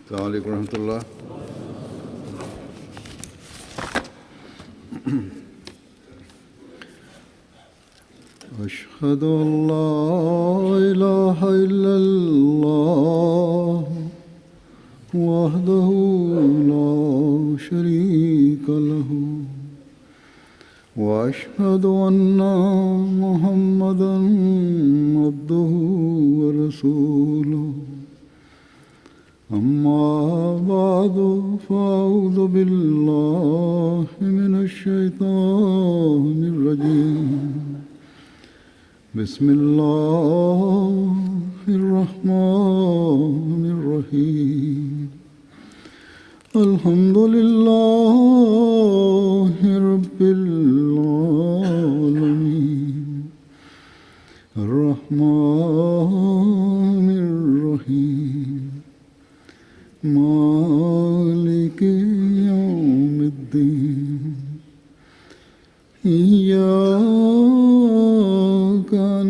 السلام عليكم ورحمة الله. أشهد أن لا إله إلا الله وحده لا شريك له وأشهد أن محمدا عبده ورسوله أما بعد فأعوذ بالله من الشيطان الرجيم بسم الله الرحمن الرحيم الحمد لله رب العالمين الرحمن الرحيم مالك يوم الدين إياك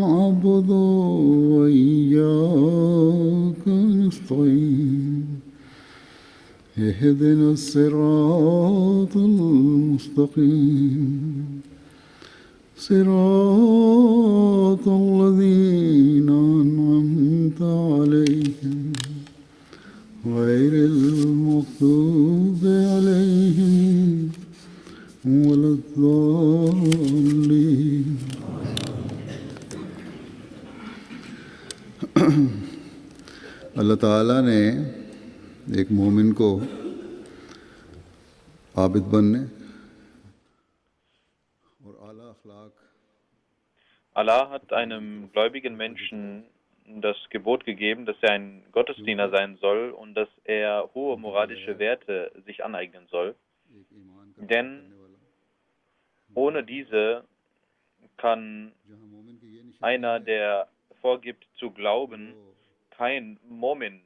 نعبد وإياك نستعين اهدنا الصراط المستقيم صراط الذين أنعمت عليهم غير المغضوب عليهم ولا الضالين. अल्लाह ताला ने एक मोमिन को आबिद बनने और आला अखलाक Allah hat einem gläubigen Menschen das Gebot gegeben, dass er ein Gottesdiener sein soll und dass er hohe moralische Werte sich aneignen soll. Denn ohne diese kann einer, der vorgibt zu glauben, kein Mu'min,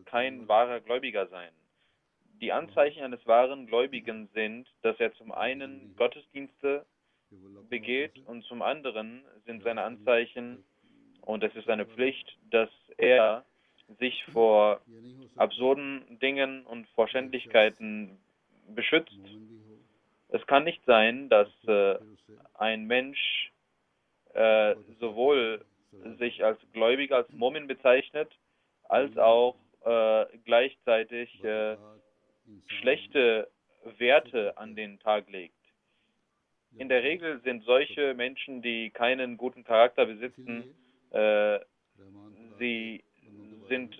kein wahrer Gläubiger sein. Die Anzeichen eines wahren Gläubigen sind, dass er zum einen Gottesdienste begeht und zum anderen sind seine Anzeichen, und es ist seine Pflicht, dass er sich vor absurden Dingen und vor Schändlichkeiten beschützt. Es kann nicht sein, dass ein Mensch sowohl sich als Gläubiger, als Mu'min bezeichnet, als auch gleichzeitig schlechte Werte an den Tag legt. In der Regel sind solche Menschen, die keinen guten Charakter besitzen, sie sind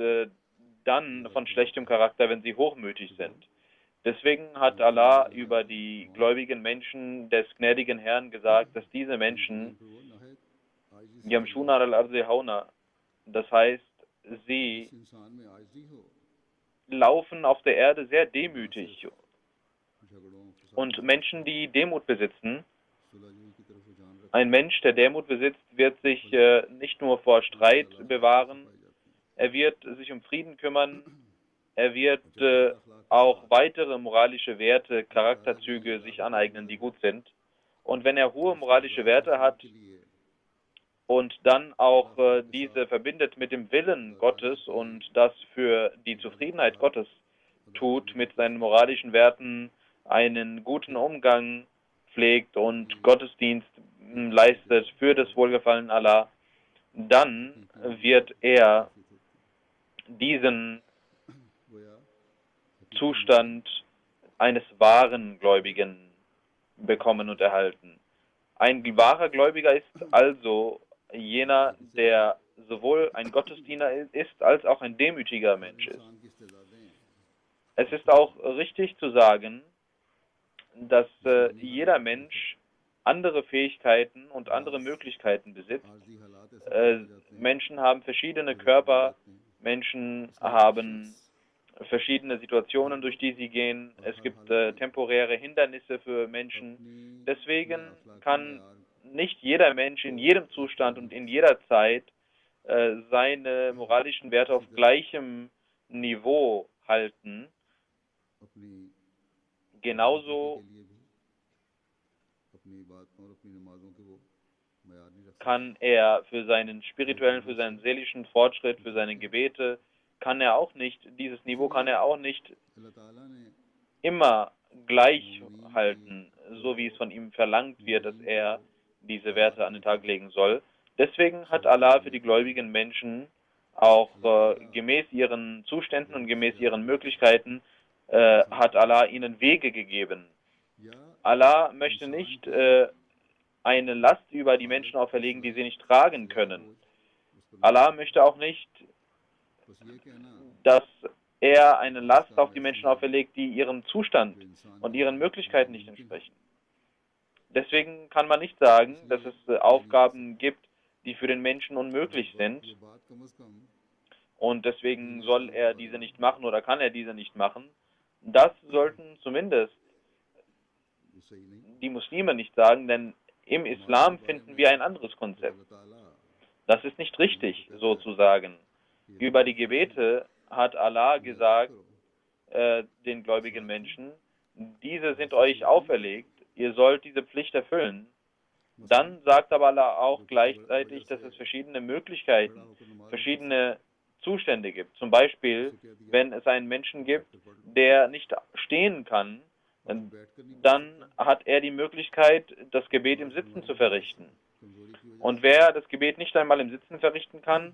dann von schlechtem Charakter, wenn sie hochmütig sind. Deswegen hat Allah über die gläubigen Menschen des gnädigen Herrn gesagt, dass diese Menschen Yamshuna al-Ardi Hauna, das heißt, sie laufen auf der Erde sehr demütig. Und Menschen, die Demut besitzen, ein Mensch, der Demut besitzt, wird sich nicht nur vor Streit bewahren, er wird sich um Frieden kümmern, er wird auch weitere moralische Werte, Charakterzüge sich aneignen, die gut sind. Und wenn er hohe moralische Werte hat und dann auch diese verbindet mit dem Willen Gottes und das für die Zufriedenheit Gottes tut, mit seinen moralischen Werten einen guten Umgang pflegt und Gottesdienst leistet für das Wohlgefallen Allah, dann wird er diesen Zustand eines wahren Gläubigen bekommen und erhalten. Ein wahrer Gläubiger ist also jener, der sowohl ein Gottesdiener ist, als auch ein demütiger Mensch ist. Es ist auch richtig zu sagen, dass jeder Mensch andere Fähigkeiten und andere Möglichkeiten besitzt. Menschen haben verschiedene Körper, Menschen haben verschiedene Situationen, durch die sie gehen. Es gibt temporäre Hindernisse für Menschen. Deswegen kann nicht jeder Mensch in jedem Zustand und in jeder Zeit seine moralischen Werte auf gleichem Niveau halten. Genauso kann er für seinen spirituellen, für seinen seelischen Fortschritt, für seine Gebete kann er auch nicht, dieses Niveau kann er auch nicht अल्लाह ताला ने immer gleich halten, so wie es von ihm verlangt wird, dass er diese Werte an den Tag legen soll. Deswegen hat Allah für die gläubigen Menschen auch gemäß ihren Zuständen und gemäß ihren Möglichkeiten hat Allah ihnen Wege gegeben. या Allah möchte nicht eine Last über die Menschen auferlegen, die sie nicht tragen können. Allah möchte auch nicht, बस ये कहना dass er eine Last auf die Menschen auferlegt, die ihrem Zustand und ihren Möglichkeiten nicht entsprechen. Deswegen kann man nicht sagen, dass es Aufgaben gibt, die für den Menschen unmöglich sind, ये बात कम से कम und deswegen soll er diese nicht machen oder kann er diese nicht machen. Das sollten zumindest ये सही नहीं die Muslime nicht sagen, denn im Islam finden wir ein anderes Konzept. अल्लाह ताला Das ist nicht richtig, so zu sagen. Über die Gebete hat Allah gesagt, den gläubigen Menschen, diese sind euch auferlegt, ihr sollt diese Pflicht erfüllen. Dann sagt aber Allah auch gleichzeitig, dass es verschiedene Möglichkeiten, verschiedene Zustände gibt. Zum Beispiel, wenn es einen Menschen gibt, der nicht stehen kann, dann hat er die Möglichkeit, das Gebet im Sitzen zu verrichten. Und wer das Gebet nicht einmal im Sitzen verrichten kann,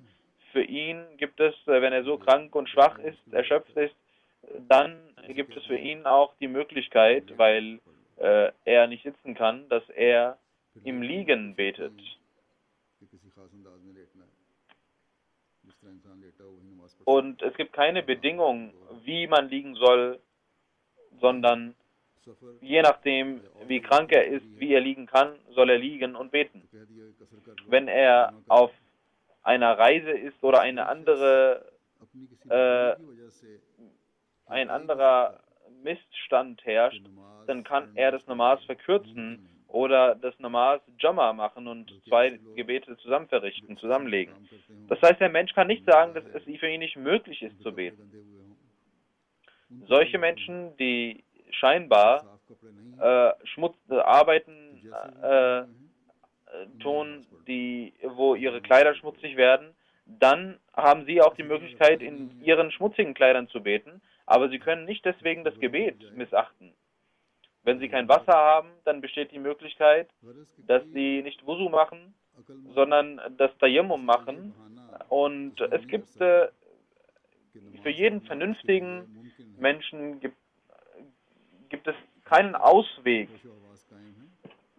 für ihn gibt es, wenn er so krank und schwach ist, erschöpft ist, dann gibt es für ihn auch die Möglichkeit, weil er nicht sitzen kann, dass er im Liegen betet. कि किसी खास अंदाज में लेटना है जिस तरह इंसान लेटा हो वही नमाज पढ़ Und es gibt keine Bedingung, wie man liegen soll, sondern सफर je nachdem, wie krank er ist, wie er liegen kann, soll er liegen und beten. कह दिया कि कसर कर लो Wenn er auf einer Reise ist oder eine andere, अपनी किसी बीमारी की वजह से ein anderer Missstand herrscht, नमाज dann kann er das Namaz verkürzen oder das Namaz Jama machen und zwei Gebete zusammen verrichten, zusammenlegen. काम करते हों Das heißt, der Mensch kann nicht sagen, dass es für ihn nicht möglich ist zu beten. गंदे हुए हों Solche Menschen, die scheinbar साफ कपड़े नहीं Arbeiten जैसे tun, wo ihre Kleider schmutzig werden, dann haben sie auch die Möglichkeit, in ihren schmutzigen Kleidern zu beten, aber sie können nicht deswegen das Gebet missachten. Wenn sie kein Wasser haben, dann besteht die Möglichkeit, गरज के dass sie nicht Wusu machen, अकल sondern das Tayammum machen. Und es gibt für jeden vernünftigen मुमकिन Menschen gibt es keinen Ausweg है आवाज कायम है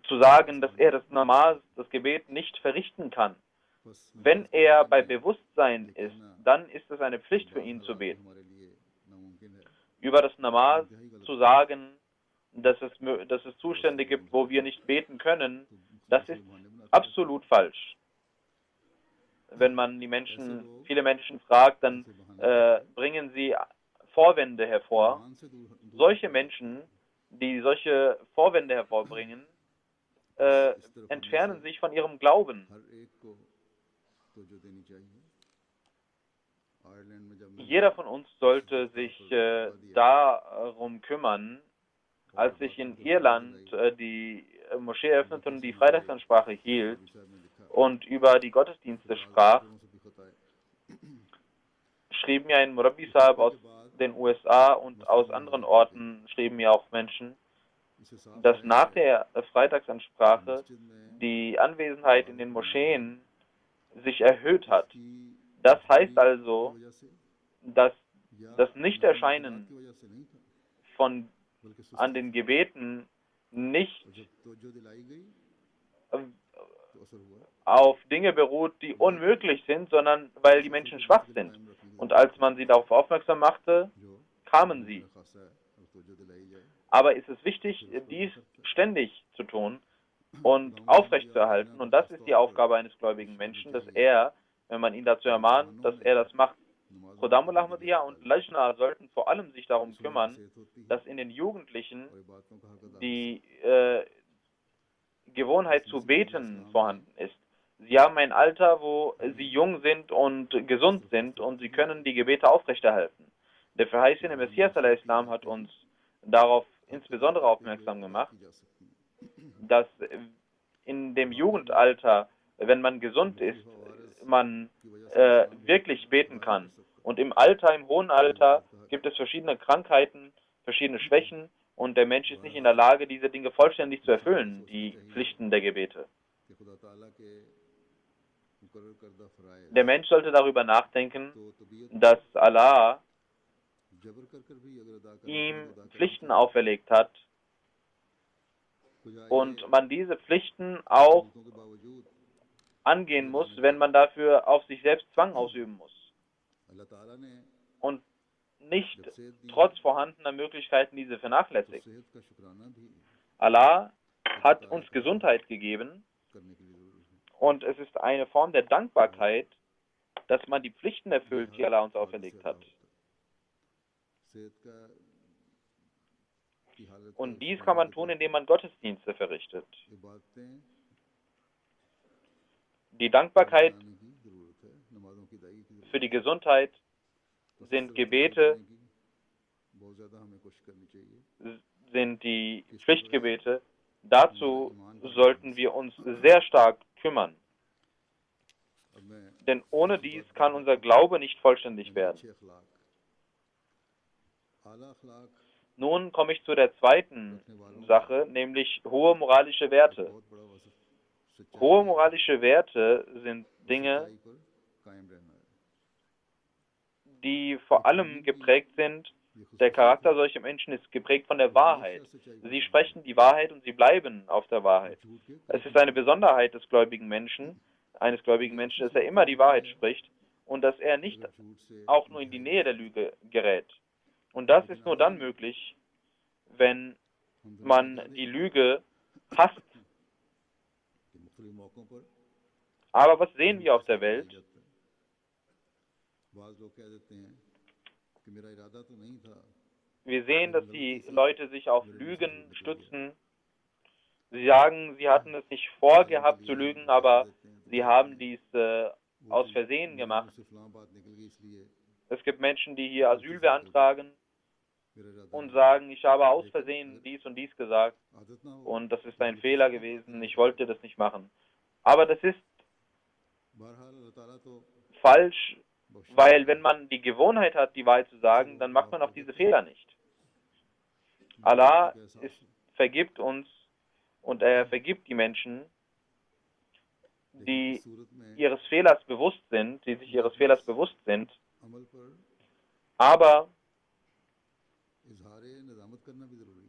zu sagen, dass er das Namaz, das Gebet nicht verrichten kann. बस Wenn er bei Bewusstsein ist, dann ist es eine Pflicht für ihn zu beten. हमारे लिए नामुमकिन है Über das Namaz zu sagen, dass es Zustände gibt, wo wir nicht beten können, das ist absolut falsch. Wenn man viele Menschen fragt, dann bringen sie Vorwände hervor. ईमान से दूर Solche Menschen, die solche Vorwände hervorbringen, entfernen sich von ihrem Glauben. हर एक को तो जो देनी चाहिए आयरलैंड में जब मैं Jeder von uns sollte sich darum kümmern. Als ich in Irland die Moschee eröffnete und die Freitagsansprache hielt साहब ने लिखा und über die Gottesdienste sprach, लोगों से भी खता है schrieb mir ein Murabbi Sahib aus den USA und aus anderen Orten schrieben mir auch Menschen, इसे साफ dass nach der Freitagsansprache मस्जिद में die Anwesenheit in den Moscheen sich erhöht hat. की Das heißt also, वजह से dass या das Nichterscheinen की वजह से नहीं था von बल्कि an den Gebeten nicht जब तवज्जो दिलाई गई äh, तो असर हुआ auf Dinge beruht, die unmöglich sind, sondern weil die Menschen schwach sind. Und als man sie darauf aufmerksam machte, जो kamen sie. खासा है और तवज्जो दिलाई जाए Aber ist es wichtig, dies ständig zu tun und aufrechtzuerhalten. Und das ist die Aufgabe eines gläubigen Menschen, dass er, wenn man ihn dazu ermahnt, dass er das macht. Khuddamul Ahmadiyya und Lajna sollten vor allem sich darum kümmern, dass in den Jugendlichen और बातों का हक अदा die Gewohnheit zu beten vorhanden ist. Sie haben ein Alter, wo sie jung sind und gesund sind und sie können die Gebete aufrechterhalten. Der verheißene Messias al-Islam hat uns darauf insbesondere aufmerksam gemacht, की जा सकती है dass in dem Jugendalter, wenn man gesund ist, man wirklich beten kann. Und im Alter, im hohen Alter, gibt es verschiedene Krankheiten, verschiedene Schwächen und der Mensch ist nicht in der Lage, diese Dinge vollständig zu erfüllen, die Pflichten der Gebete. कि खुदा ताला के मुकर्रर करदा फराइज़ Der Mensch sollte darüber nachdenken, तो तबीयत dass Allah जबर कर कर भी अगर अदा करना ihm चाहिए तो अदा करना Pflichten auferlegt hat चाहिए। und man diese Pflichten auch ज़रूरतों के बावजूद angehen muss, wenn man dafür auf sich selbst Zwang ausüben muss. अल्लाह ताला ने Und nicht जब सेहत दी trotz vorhandener Möglichkeiten diese तो vernachlässigt. सेहत का शुक्राना भी Allah hat uns Gesundheit gegeben करने के लिए ज़रूरी है। und es ist eine Form der Dankbarkeit, dass man die Pflichten erfüllt, die Allah uns auferlegt hat. सेहत का की हालत Und dies kann man tun, indem man Gottesdienste verrichtet. इबादतें Die Dankbarkeit बनाने की ज़रूरत है, नमाज़ों की अदायगी की ज़रूरत für die Gesundheit है। sind Gebete, बहुत ज़्यादा हमें कोशिश करनी चाहिए। sind die Pflichtgebete. Dazu sollten wir uns sehr stark kümmern. अब मैं Denn ohne dies kann unser Glaube nicht vollständig werden. अच्छे अखलाक आला अखलाक Nun komme ich zu der zweiten Sache, nämlich hohe moralische Werte. बहुत बड़ा वसफ सच्चाई Hohe moralische Werte sind Dinge, पर कायम रहना है। die vor allem geprägt sind. Der Charakter solcher Menschen ist geprägt von der Wahrheit. Sie sprechen die Wahrheit und sie bleiben auf der Wahrheit. झूठ के Es ist eine Besonderheit des gläubigen Menschen, dass er immer die Wahrheit spricht und dass er nicht झूठ से auch nur in die Nähe der Lüge gerät. Und das ist nur dann möglich, wenn man die Lüge hasst. कि मुख्तलिफ मौकों पर Aber was sehen wir auf der Welt? बाज़ लोग कह देते हैं कि मेरा इरादा तो नहीं था। Wir sehen, dass die Leute sich auf Lügen stützen. Sie sagen, sie hatten es nicht vorgehabt zu lügen, aber sie haben dies aus Versehen gemacht. मुझसे फलां बात निकल गई इसलिए Es gibt Menschen, die hier Asyl beantragen मेरा इरादा und sagen, ich habe aus Versehen dies und dies gesagt आदत ना हो। und das ist ein Fehler gewesen, ich wollte das nicht machen. Aber das ist बहरहाल अल्लाह ताला तो falsch, weil wenn man die Gewohnheit hat, die Wahrheit zu sagen, dann macht man auch diese Fehler nicht. Allah vergibt uns und er vergibt die Menschen, die सूरत में ihres Fehlers bewusst sind, die sich ihres Fehlers bewusst sind, अमल पर aber इजहार नज़ामत करना भी ज़रूरी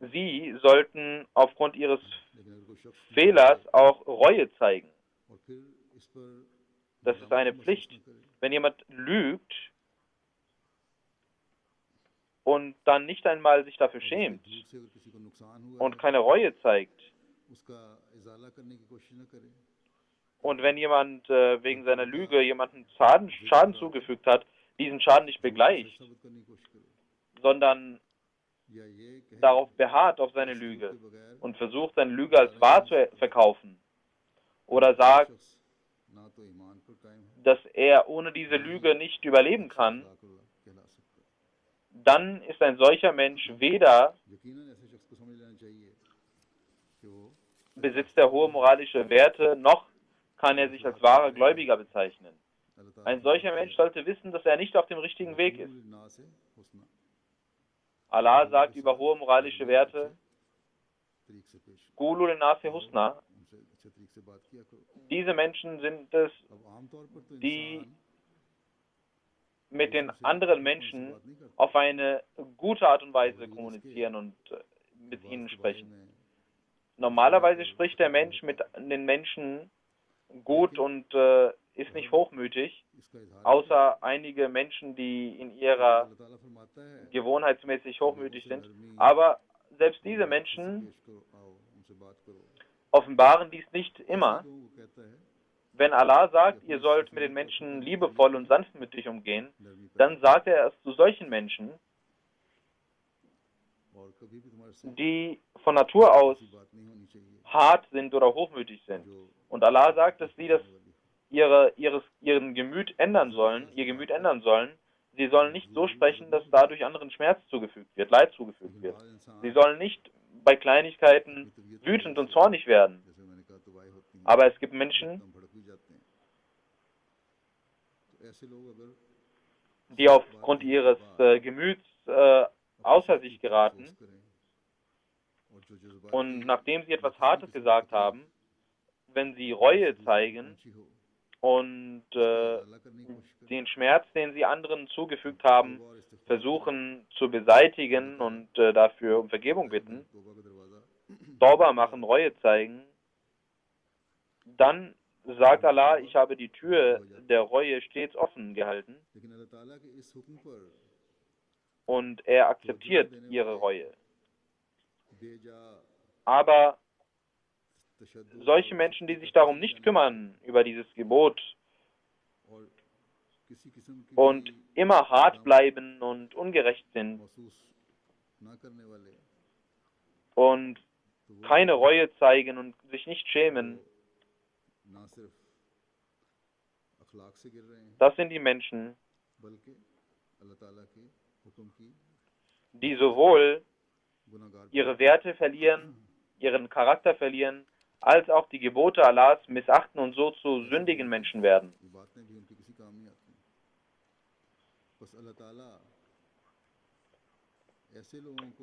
है। sie sollten aufgrund ihres लेकिन अगर कोई शख्स Fehlers auch Reue zeigen. और फिर इस पर Das ist eine महसूस Pflicht. न करे Wenn jemand lügt und dann nicht einmal sich dafür schämt झूठ से अगर किसी को नुकसान हुआ und keine Reue zeigt, उसका इजाला करने की कोशिश न करे und wenn jemand wegen seiner Lüge jemanden Schaden zugefügt hat, diesen Schaden nicht begleicht, साबित करने की कोशिश करे sondern या ये कहे darauf beharrt, auf seine झूठ Lüge के बगैर und versucht, seine Lüge als wahr zu verkaufen oder sagt, शख्स ना तो ईमान पर कायम है dass er ohne diese Lüge nicht überleben kann, अखलाकुल्लाह कहला सकता है। dann ist ein solcher Mensch weder यकीनन ऐसे शख्स को समझ लेना चाहिए कि वो besitzt er hohe moralische Werte, noch kann er sich als wahrer Gläubiger bezeichnen. अल्लाह ताला Ein solcher Mensch sollte wissen, dass er nicht auf dem richtigen Weg ist. ना से हुस्ना Allah sagt über hohe moralische Werte, तरीक से पेश Qulu linnasi husna. उनसे अच्छे तरीके से बात किया करो। Diese Menschen sind es, अब आमतौर पर तो die इंसान mit den anderen Menschen auf eine gute Art und Weise kommunizieren und mit ihnen sprechen. Normalerweise spricht der Mensch mit den Menschen gut und ist nicht hochmütig, इसका इजहार außer einige Menschen, die in ihrer अल्लाह ताला फरमाता है gewohnheitsmäßig hochmütig sind. Aber selbst diese Menschen पेश करो आओ उनसे बात करो offenbaren dies nicht immer. लोगों को कहता है Wenn Allah sagt, ihr sollt mit den Menschen liebevoll und sanftmütig umgehen, नरमी पर dann sagt er es zu solchen Menschen, और कभी भी तुम्हारे से die von Natur aus ऐसी बात नहीं होनी चाहिए hart sind oder hochmütig sind. जो Und Allah sagt, dass sie das ihren Gemüt ändern sollen, ihr Gemüt ändern sollen. Sie sollen nicht so sprechen, dass dadurch anderen Schmerz zugefügt wird, Leid zugefügt wird. Sie sollen nicht bei Kleinigkeiten wütend und zornig werden. जैसे मैंने कहा तो वाई होती हैं Aber es gibt Menschen, हम भड़क भी जाते हैं ऐसे लोग अगर die aufgrund ihres Gemüts außer sich geraten और जो जज्बात und nachdem sie etwas Hartes gesagt haben, wenn sie Reue zeigen und den Schmerz, den sie anderen zugefügt haben, versuchen zu beseitigen und dafür um Vergebung bitten, Tauba machen, Reue zeigen, dann sagt Allah, ich habe die Tür der Reue stets offen gehalten und er akzeptiert ihre Reue. Aber solche Menschen, die sich darum nicht kümmern, über dieses Gebot und immer hart bleiben und ungerecht sind und keine Reue zeigen und sich nicht schämen, das sind die Menschen, die sowohl ihre Werte verlieren, ihren Charakter verlieren, als auch die Gebote Allahs missachten und so zu sündigen Menschen werden.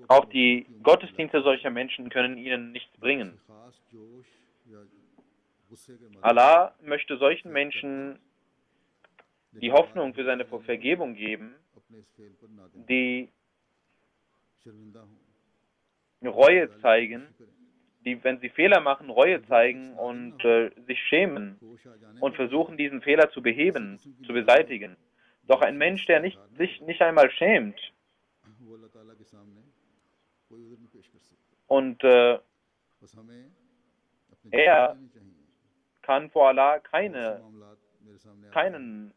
Auch die Gottesdienste solcher Menschen können ihnen nichts bringen. Allah möchte solchen Menschen die Hoffnung für seine Vergebung geben, die Reue zeigen, die, wenn sie Fehler machen, Reue zeigen und sich schämen und versuchen, diesen Fehler zu beheben, zu beseitigen. Doch ein Mensch, der sich nicht einmal schämt und er kann vor Allah keinen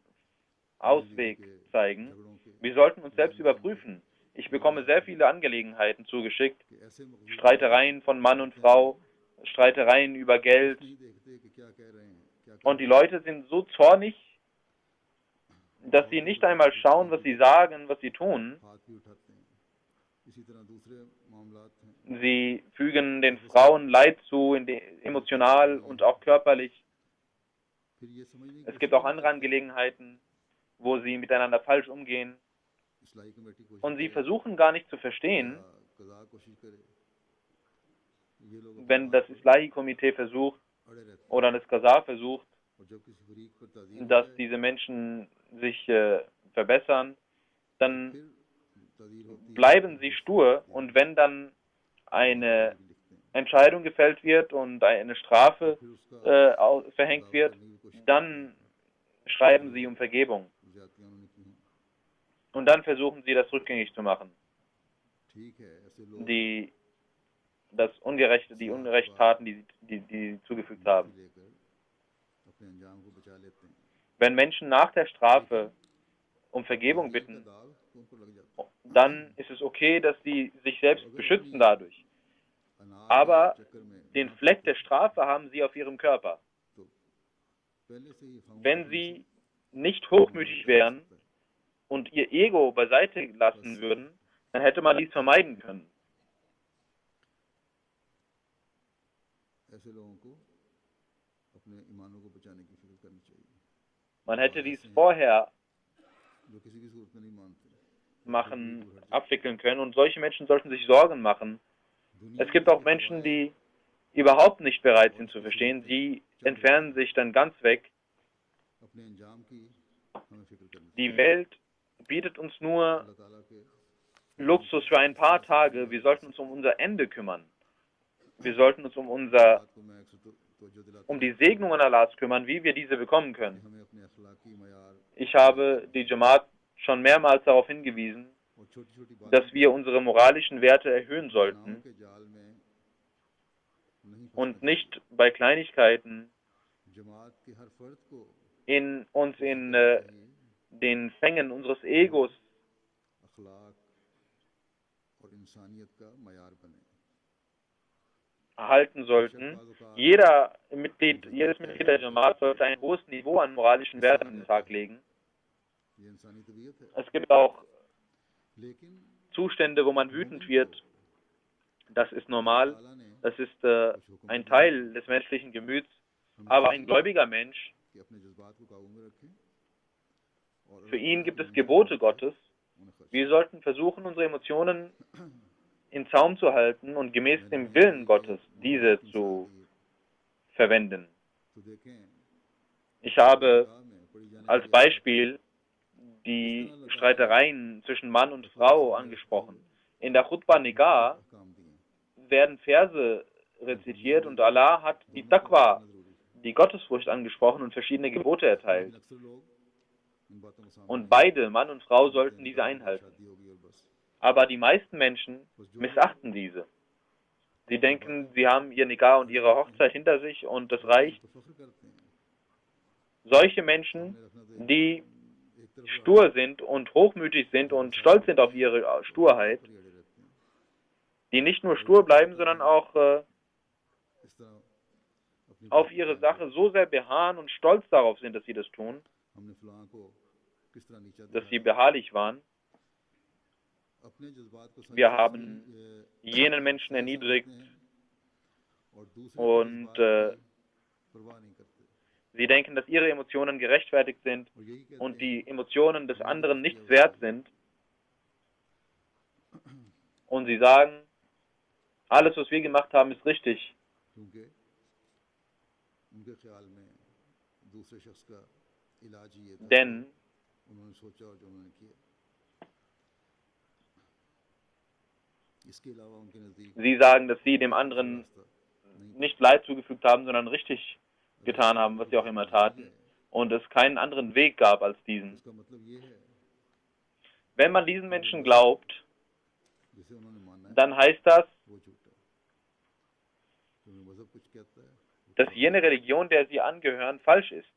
Ausweg zeigen. Wir sollten uns selbst überprüfen. Ich bekomme sehr viele Angelegenheiten zugeschickt, Streitereien von Mann und Frau, Streitereien über Geld. Und die Leute sind so zornig, dass sie nicht einmal schauen, was sie sagen, was sie tun. Sie fügen den Frauen Leid zu, emotional und auch körperlich. Es gibt auch andere Angelegenheiten, wo sie miteinander falsch umgehen. Und sie versuchen gar nicht zu verstehen, wenn das Islahi-Komitee versucht oder das Qasar versucht, dass diese Menschen sich verbessern, dann bleiben sie stur und wenn dann eine Entscheidung gefällt wird und eine Strafe verhängt wird, dann schreiben sie um Vergebung. Und dann versuchen sie, das rückgängig zu machen. Die Ungerechtetaten, die sie zugefügt haben. Wenn Menschen nach der Strafe um Vergebung bitten, dann ist es okay, dass sie sich selbst beschützen dadurch. Aber den Fleck der Strafe haben sie auf ihrem Körper. Wenn sie nicht hochmütig wären und ihr Ego beiseite lassen würden, dann hätte man dies vermeiden können. Man hätte dies vorher abwickeln können und solche Menschen sollten sich Sorgen machen. Es gibt auch Menschen, die überhaupt nicht bereit sind zu verstehen, sie entfernen sich dann ganz weg. Die Welt bietet uns nur Luxus für ein paar Tage. Wir sollten uns um unser Ende kümmern. Wir sollten uns um die Segnungen Allahs kümmern, wie wir diese bekommen können. Ich habe die Jamaat schon mehrmals darauf hingewiesen, dass wir unsere moralischen Werte erhöhen sollten und nicht bei Kleinigkeiten uns in den Fängen unseres Egos halten sollten. Jedes Mitglied der Jamaat sollte ein hohes Niveau an moralischen Werten an den Tag legen. Es gibt auch Zustände, wo man wütend wird. Das ist normal. Das ist ein Teil des menschlichen Gemüts. Aber ein gläubiger Mensch Für ihn gibt es Gebote Gottes. Wir sollten versuchen, unsere Emotionen in Zaum zu halten und gemäß dem Willen Gottes diese zu verwenden. Ich habe als Beispiel die Streitereien zwischen Mann und Frau angesprochen. In der Khutbah Nigah werden Verse rezitiert und Allah hat die Taqwa, die Gottesfurcht angesprochen und verschiedene Gebote erteilt. Und beide, Mann und Frau, sollten diese einhalten. Aber die meisten Menschen missachten diese. Sie denken, sie haben ihr Nikah und ihre Hochzeit hinter sich und das reicht. Solche Menschen, die stur sind und hochmütig sind und stolz sind auf ihre Sturheit, die nicht nur stur bleiben, sondern auch auf ihre Sache so sehr beharren und stolz darauf sind, dass sie das tun, dass sie beharrlich waren. Wir haben jenen Menschen erniedrigt und sie denken, dass ihre Emotionen gerechtfertigt sind und die Emotionen des anderen nichts wert sind. Und sie sagen, alles, was wir gemacht haben, ist richtig. Denn sie sagen, dass sie dem anderen nicht Leid zugefügt haben, sondern richtig getan haben, was sie auch immer taten, und es keinen anderen Weg gab als diesen. Wenn man diesen Menschen glaubt, dann heißt das, dass jene Religion, der sie angehören, falsch ist.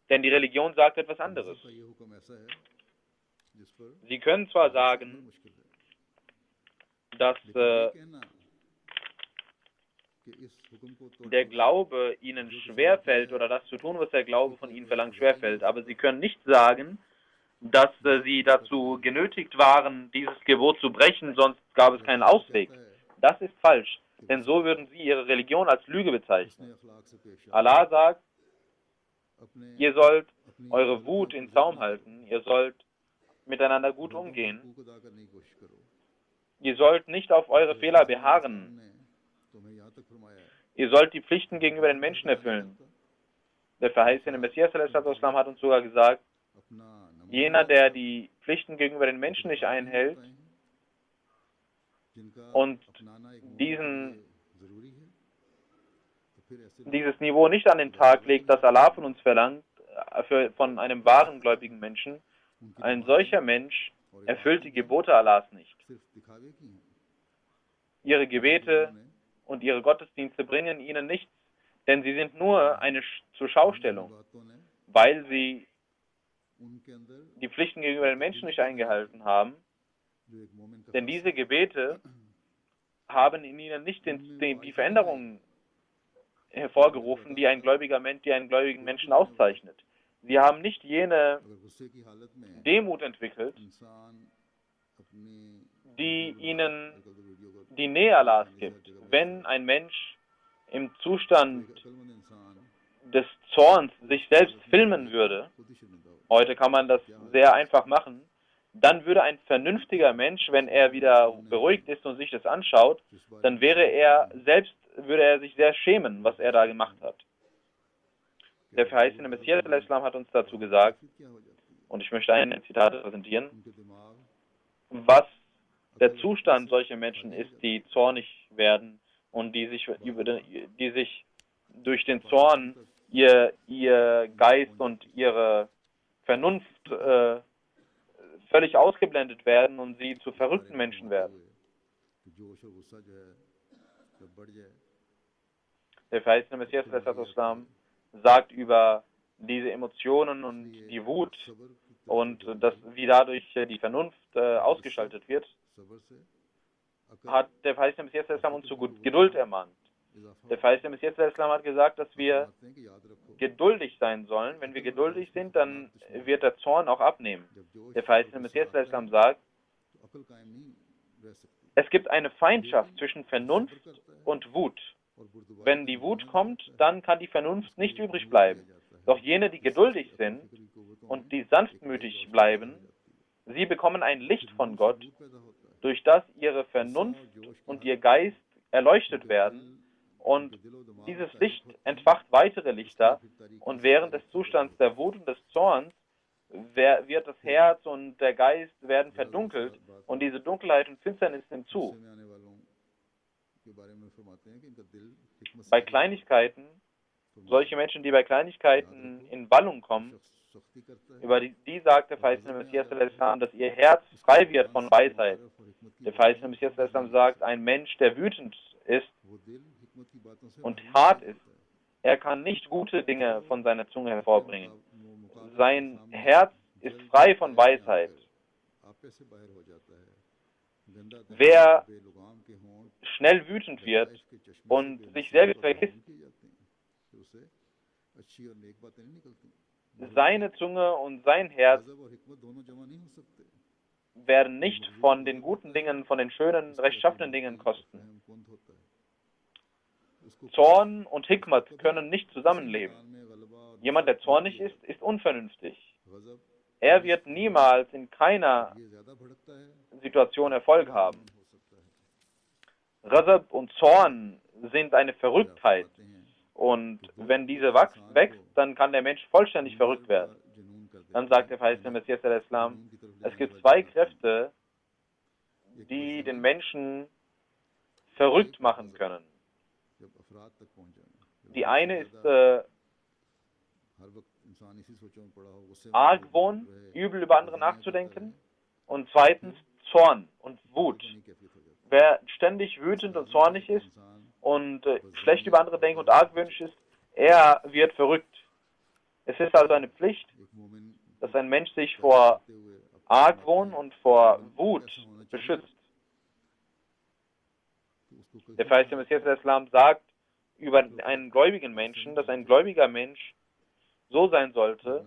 Denn die Religion sagt etwas anderes. Sie können zwar sagen, dass der Glaube ihnen schwerfällt oder das zu tun, was der Glaube von ihnen verlangt, schwerfällt, aber sie können nicht sagen, dass sie dazu genötigt waren, dieses Gebot zu brechen, sonst gab es keinen Ausweg. Das ist falsch, denn so würden sie ihre Religion als Lüge bezeichnen. Allah sagt, ihr sollt eure Wut in Zaum halten, ihr sollt miteinander gut umgehen. Ihr sollt nicht auf eure Fehler beharren. Ihr sollt die Pflichten gegenüber den Menschen erfüllen. Der verheißene Messias ﷺ hat uns sogar gesagt, jener, der die Pflichten gegenüber den Menschen nicht einhält und dieses Niveau nicht an den Tag legt, das Allah von uns verlangt, von einem wahren gläubigen Menschen, ein solcher Mensch erfüllt die Gebote Allahs nicht. Ihre Gebete und ihre Gottesdienste bringen ihnen nichts, denn sie sind nur eine Zurschaustellung, weil sie die Pflichten gegenüber den Menschen nicht eingehalten haben. Denn diese Gebete haben in ihnen nicht die Veränderungen hervorgerufen, die einen gläubigen Menschen auszeichnet. Sie haben nicht jene Demut entwickelt, die ihnen die Nähe Allahs gibt. Wenn ein Mensch im Zustand des Zorns sich selbst filmen würde, heute kann man das sehr einfach machen, dann würde ein vernünftiger Mensch, wenn er wieder beruhigt ist und sich das anschaut, dann würde er sich sehr schämen, was er da gemacht hat. Der verheißene Messias hat uns dazu gesagt, und ich möchte ein Zitat präsentieren, was der Zustand solcher Menschen ist, die zornig werden und die sich durch den Zorn ihr Geist und ihre Vernunft völlig ausgeblendet werden und sie zu verrückten Menschen werden. Der verheißene Messias sagt über diese Emotionen und die Wut und wie dadurch die Vernunft ausgeschaltet wird, hat der verheißene Messias uns zu Geduld ermahnt. Der verheißene Messias hat gesagt, dass wir geduldig sein sollen. Wenn wir geduldig sind, dann wird der Zorn auch abnehmen. Der verheißene Messias sagt, es gibt eine Feindschaft zwischen Vernunft und Wut. Wenn die Wut kommt, dann kann die Vernunft nicht übrig bleiben. Doch jene, die geduldig sind, und die sanftmütig bleiben, sie bekommen ein Licht von Gott, durch das ihre Vernunft und ihr Geist erleuchtet werden, und dieses Licht entfacht weitere Lichter, und während des Zustands der Wut und des Zorns wird das Herz und der Geist werden verdunkelt, und diese Dunkelheit und Finsternis nimmt zu. Bei Kleinigkeiten, solche Menschen, die bei Kleinigkeiten in Wallung kommen, über die sagt der verheißene Messias, dass ihr Herz frei wird von Weisheit. Der verheißene Messias sagt, ein Mensch, der wütend ist und hart ist, er kann nicht gute Dinge von seiner Zunge hervorbringen. Sein Herz ist frei von Weisheit. Wer schnell wütend wird und sich selbst vergisst, seine Zunge und sein Herz werden nicht von den guten Dingen, von den schönen, rechtschaffenen Dingen kosten. Zorn und Hikmat können nicht zusammenleben. Jemand, der zornig ist, ist unvernünftig. Er wird niemals in keiner Situation Erfolg haben. Ghazab und Zorn sind eine Verrücktheit. Und wenn diese wächst, dann kann der Mensch vollständig verrückt werden. Dann sagt der verheißene Messias al-Islam, es gibt zwei Kräfte, die den Menschen verrückt machen können. Die eine ist Argwohn, übel über andere nachzudenken, und zweitens Zorn und Wut. Wer ständig wütend und zornig ist und schlecht über andere denkt und argwöhnisch ist, er wird verrückt. Es ist also eine Pflicht, dass ein Mensch sich vor Argwohn und vor Wut beschützt. Der verheißene Messias des Islam sagt über einen gläubigen Menschen, dass ein gläubiger Mensch so sein sollte,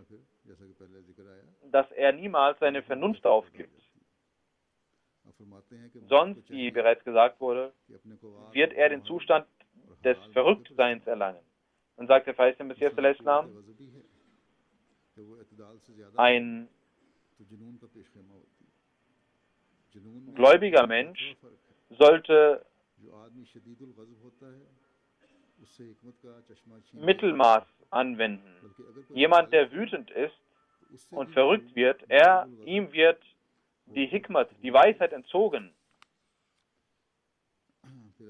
dass er niemals seine Vernunft aufgibt. Sonst, wie bereits gesagt wurde, wird er den Zustand des Verrücktseins erlangen. Dann sagt der verheißene Messias des Islam, ein gläubiger Mensch sollte Mittelmaß anwenden. Jemand, der wütend ist und verrückt wird, ihm wird die Hikmat, die Weisheit entzogen.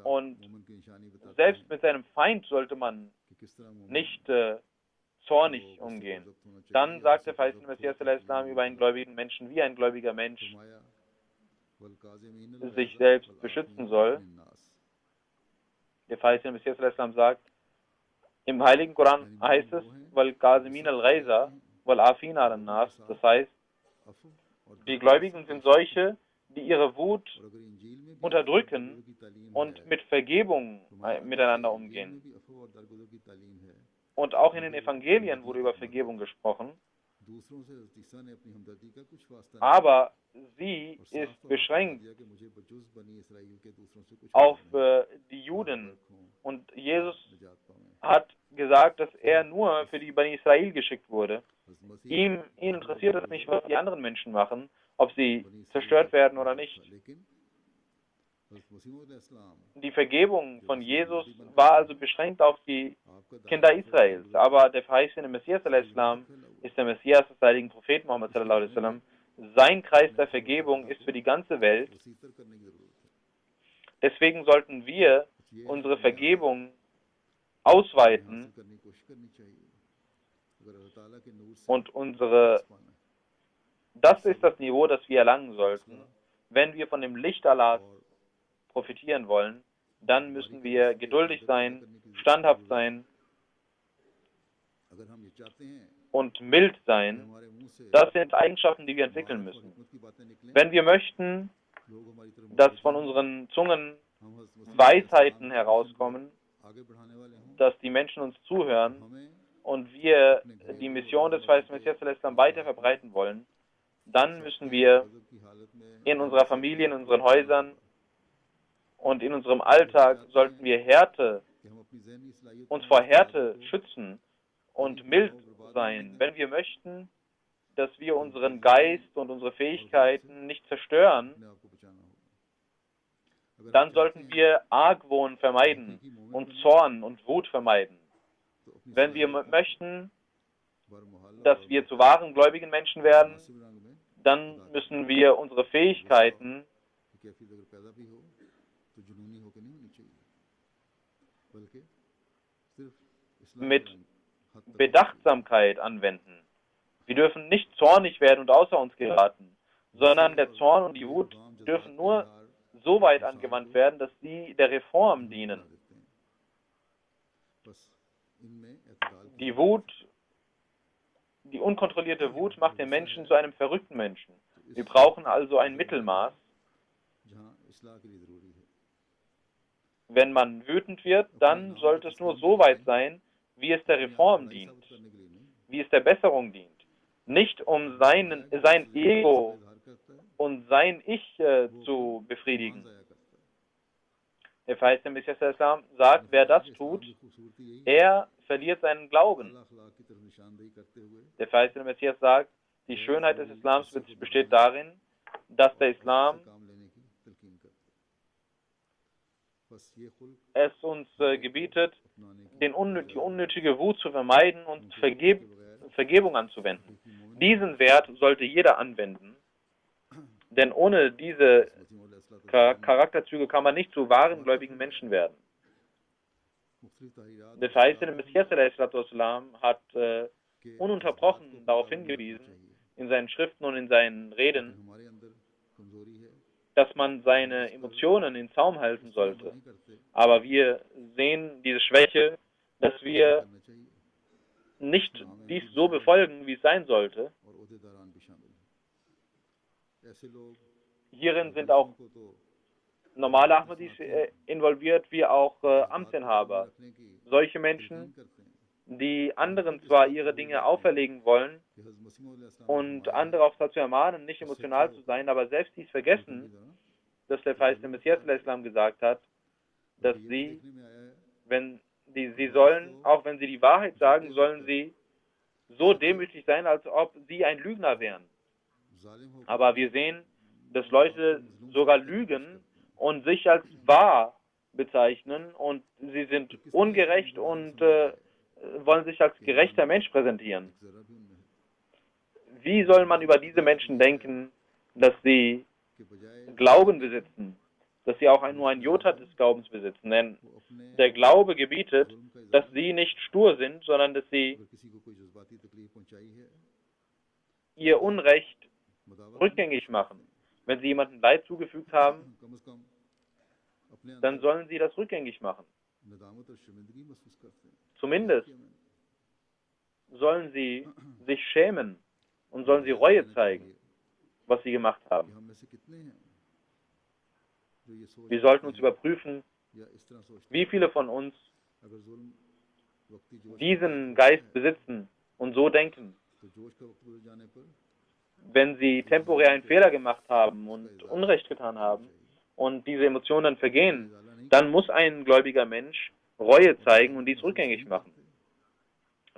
Und selbst mit seinem Feind sollte man nicht zornig umgehen. Dann sagt der verheißene Messias al-Islam über einen gläubigen Menschen, wie ein gläubiger Mensch sich selbst beschützen soll. Der verheißene Messias al-Islam sagt, im Heiligen Koran heißt es, wal qazimin al-ghayza wal afin al-nas, das heißt, die Gläubigen sind solche, die ihre Wut unterdrücken und mit Vergebung miteinander umgehen. Und auch in den Evangelien wurde über Vergebung gesprochen. Aber sie ist beschränkt auf die Juden. Und Jesus hat gesagt, dass er nur für die Bani Israel geschickt wurde. Ihn interessiert es nicht, was die anderen Menschen machen, ob sie zerstört werden oder nicht. Die Vergebung von Jesus war also beschränkt auf die Kinder Israels. Aber der verheißene Messias al-Islam ist der Messias des heiligen Propheten Muhammad sallallahu alaihi wasallam. Sein Kreis der Vergebung ist für die ganze Welt. Deswegen sollten wir unsere Vergebung ausweiten und das ist das Niveau, das wir erlangen sollten. Wenn wir von dem Licht Allahs profitieren wollen, dann müssen wir geduldig sein, standhaft sein und mild sein. Das sind Eigenschaften, die wir entwickeln müssen. Wenn wir möchten, dass von unseren Zungen Weisheiten herauskommen, dass die Menschen uns zuhören und wir die Mission des verheißenen Messias al-Islam weiter verbreiten wollen, dann müssen wir in unserer Familie, in unseren Häusern und in unserem Alltag sollten wir uns vor Härte schützen und mild sein. Wenn wir möchten, dass wir unseren Geist und unsere Fähigkeiten nicht zerstören, अपने आप को बचाना होगा। अगर dann आप sollten चाहते हैं wir Argwohn vermeiden und Zorn und Wut vermeiden. तो अपनी Wenn wir सलाहियत möchten, बर मोहल्ला dass और wir zu wahren gläubigen Menschen werden, मुनासिब रंग में dann müssen wir unsere Fähigkeiten कि कैफियत अगर पैदा भी हो तो जुनूनी होकर नहीं होनी चाहिए, बल्कि सिर्फ इस्लाम mit के रंग हद तक होनी चाहिए। Bedachtsamkeit anwenden. Wir dürfen nicht zornig werden und außer uns geraten, sondern der Zorn und die Wut dürfen nur so weit angewandt werden, dass sie der Reform dienen. बस इनमें एतदाल की Die Wut, die unkontrollierte Wut macht den Menschen zu einem verrückten Menschen. Wir brauchen also ein Mittelmaß. जहाँ इस्लाह के लिए ज़रूरी है। Wenn man wütend wird, dann sollte es nur so weit sein, wie es der Reform dient, साबित करने के लिए नहीं, wie es der Besserung dient. Nicht um sein Ego इजहार करता है und sein Ich zu befriedigen. ज़ाया करता है। Der verheißene Messias sagt, wer das tut, की खूबसूरती यही er verliert seinen Glauben. अल्लाह अखलाक की तरफ निशानदेही करते हुए Der verheißene Messias sagt, die Schönheit des Islams besteht darin, dass der Islam काम लेने की तलकीन करते हैं। बस ये खुल्क es uns gebietet, अपनाने की die unnötige Wut zu vermeiden und Vergebung anzuwenden. Diesen Wert sollte jeder anwenden, denn ohne diese Charakterzüge kann man nicht zu wahren gläubigen Menschen werden. मुख्तलिफ ताहीरात Der verheißene Messias hat ununterbrochen darauf hingewiesen, in seinen Schriften und in seinen Reden, हमारे अंदर कमजोरी है, dass man seine Emotionen in Zaum halten sollte. नहीं करते Aber wir sehen diese Schwäche, dass wir करना चाहिए nicht dies so befolgen, wie es sein sollte. और ओहदेदारान भी शामिल हैं। ऐसे लोग Hierin sind auch को तो normale Ahmadis involviert, wie auch Amtsinhaber. रखने की Solche Menschen, करते हैं die anderen zwar ihre Dinge auferlegen wollen कि हज़रत मसीह मौला इस्लाम und andere auch dazu ermahnen, nicht emotional zu sein, aber selbst dies vergessen, dass der verheißene Messias gesagt hat, dass sie, देखने में आया है wenn sie sollen, auch wenn sie die Wahrheit sagen, sollen sie so demütig sein, als ob sie ein Lügner wären. जालिम हो Aber wir sehen, dass Leute sogar lügen und sich als wahr bezeichnen und sie sind ungerecht und wollen sich als gerechter Mensch präsentieren. जरा भी उनमें है Wie soll man über diese Menschen denken, dass sie कि बजाय Glauben besitzen, dass sie auch nur ein Jota des Glaubens besitzen? Denn वो अपने der Glaube gebietet, dass sie nicht stur sind, sondern dass sie अगर किसी को कोई जज्बाती तकलीफ पहुंचाई है ihr Unrecht मदावत rückgängig machen. Wenn sie jemandem Leid zugefügt haben, कम से कम अपने dann अंदर sollen sie das rückgängig machen. नदामत और शर्मिंदगी महसूस करते हैं Zumindest किया मैंने। sollen sie sich schämen und sollen sie Reue zeigen, was sie gemacht कि haben. हम में से कितने हैं जो ये सोच Wir sollten uns überprüfen, या इस तरह सोचते wie viele von uns हैं, अगर जुल्म वक्ती जोश diesen Geist besitzen und so denken. तो जोश का वक्त गुजर जाने पर Wenn sie temporär einen Fehler gemacht haben und Unrecht getan haben und diese Emotionen dann vergehen, dann muss ein gläubiger Mensch Reue zeigen und dies rückgängig machen.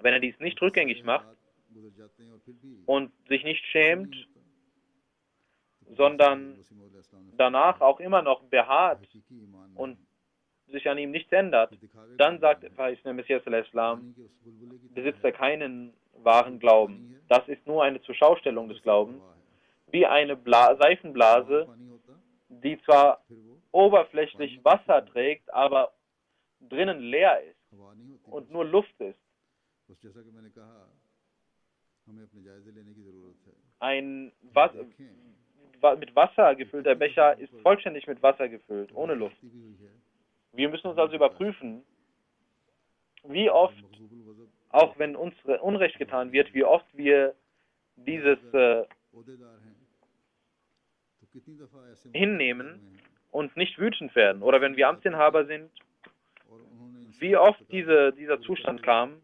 Wenn er dies nicht rückgängig macht गुजर जाते हैं और फिर भी und sich nicht schämt, तो sondern मसीह मौला इस्लाम ने danach auch immer noch beharrt हकीकी ईमान में und sich an ihm nichts ändert, दिखावे dann sagt der verheißene Messias al-Islam, पानी के उस बुलबुले की besitzt er keinen wahren Glauben. Das ist nur eine Zurschaustellung des Glaubens, हवा है wie eine Seifenblase, पानी होता die zwar फिर वो oberflächlich Wasser trägt, aber drinnen leer ist हवा नहीं होती und nur Luft ist. बस जैसा कि मैंने कहा हमें अपने जायजे लेने की जरूरत है Ein देखें mit Wasser gefüllter Becher ist vollständig mit Wasser gefüllt, ohne Luft. भी हुई है Wir müssen uns also überprüfen, wie oft, मखजूबुल वज़ब auch wenn uns Unrecht getan wird, wie oft wir dieses ओहदेदार हैं तो कितनी दफा ऐसे hinnehmen हुए हैं und nicht wütend werden. Oder wenn wir Amtsinhaber sind, और उन्होंने इंसान wie oft dieser Zustand kam,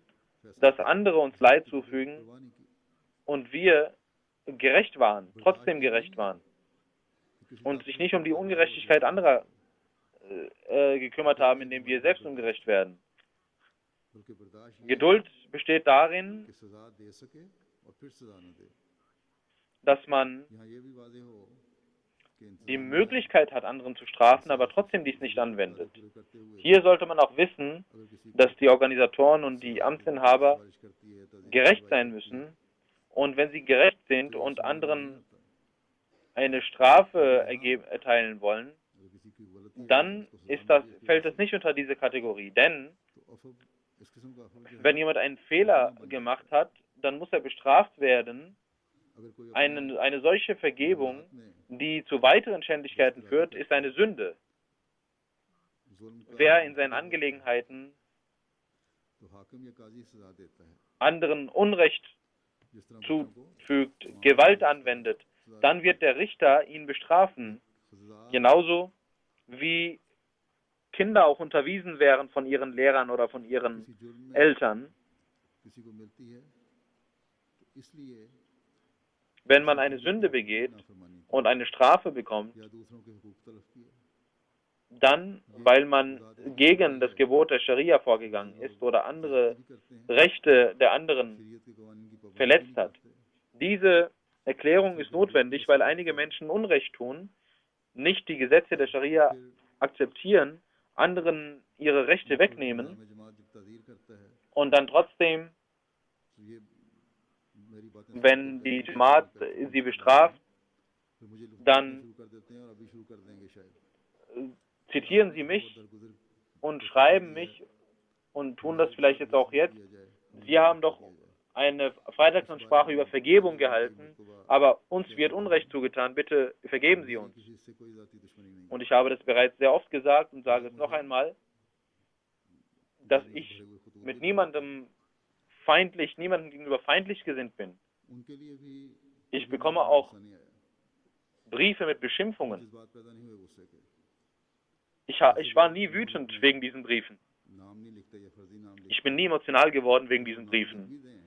dass andere uns Leid zufügen परवाह नहीं की und wir gerecht waren, trotzdem gerecht waren und sich nicht um die Ungerechtigkeit anderer gekümmert haben, indem wir selbst ungerecht werden. बल्कि बर्दाश्त ये Geduld besteht darin, कि सजा दे सके और फिर सजा न दे dass man यहाँ ये भी वाज़ेह हो कि die इंतज़ाम Möglichkeit hat, anderen zu strafen, aber trotzdem dies nicht anwendet. पूरे करते हुए Hier sollte man auch wissen, अगर किसी dass die Organisatoren und die Amtsinhaber सिफारिश करती है तज़ीक़ gerecht कार्रवाई sein करती है müssen. Und wenn sie gerecht तो sind ये und इसमें नहीं anderen आता eine Strafe erteilen wollen, अगर किसी की गलती है dann उसको सज़ा मिलती है fällt es nicht unter diese Kategorie. Denn तो अफ़व इस किस्म का अफ़व जो है wenn jemand einen Fehler gemacht hat, dann muss er bestraft werden. अगर कोई अपने Eine solche Vergebung, हालात में die zu weiteren Schändlichkeiten führt, ist eine Sünde. जुल्म का Wer in seinen मुर्तकब होता है, Angelegenheiten तो हाकिम या काजी सज़ा देता है anderen Unrecht जिस तरह बच्चों को zufügt, Gewalt anwendet, dann wird der Richter ihn bestrafen. सज़ा Genauso wie Kinder auch unterwiesen wären von ihren Lehrern oder von ihren किसी जुर्म में Eltern. किसी को मिलती है तो इसलिए Wenn man eine Sünde begeht नाफरमानी की und eine Strafe bekommt, या दूसरों के हुकूक तलफ किए dann, weil man gegen das Gebot der Scharia vorgegangen ist oder andere भी करते हैं Rechte der anderen शरीयत के कवानीन की पाबंदी verletzt नहीं hat. करते Diese Erklärung ist notwendig, weil einige Menschen Unrecht tun, nicht die Gesetze der Scharia akzeptieren, anderen ihre Rechte wegnehmen में जमात जब ताज़ीर करता है und dann trotzdem, तो ये मेरी बातें wenn die Jamaat sie bestraft, फिर मुझे dann शुरू कर देते हैं और अभी शुरू कर देंगे शायद zitieren sie mich und schreiben mich und tun das vielleicht jetzt auch jetzt. किया जाए Sie haben doch eine Freitagsansprache über Vergebung gehalten, aber uns wird Unrecht zugetan, bitte vergeben Sie uns. किसी से कोई ज़ाती दुश्मनी नहीं Und ich habe das bereits sehr oft gesagt und sage es noch einmal, dass ich mit niemandem gegenüber feindlich gesinnt bin. उनके लिए भी Ich bekomme auch गुस्सा नहीं आया Briefe mit Beschimpfungen. जिस बात पैदा नहीं हुए गुस्से के Ich war nie wütend wegen diesen Briefen. नाम नहीं लिखते या फर्जी नाम लिखते Ich bin nie emotional geworden wegen diesen Briefen. भी दें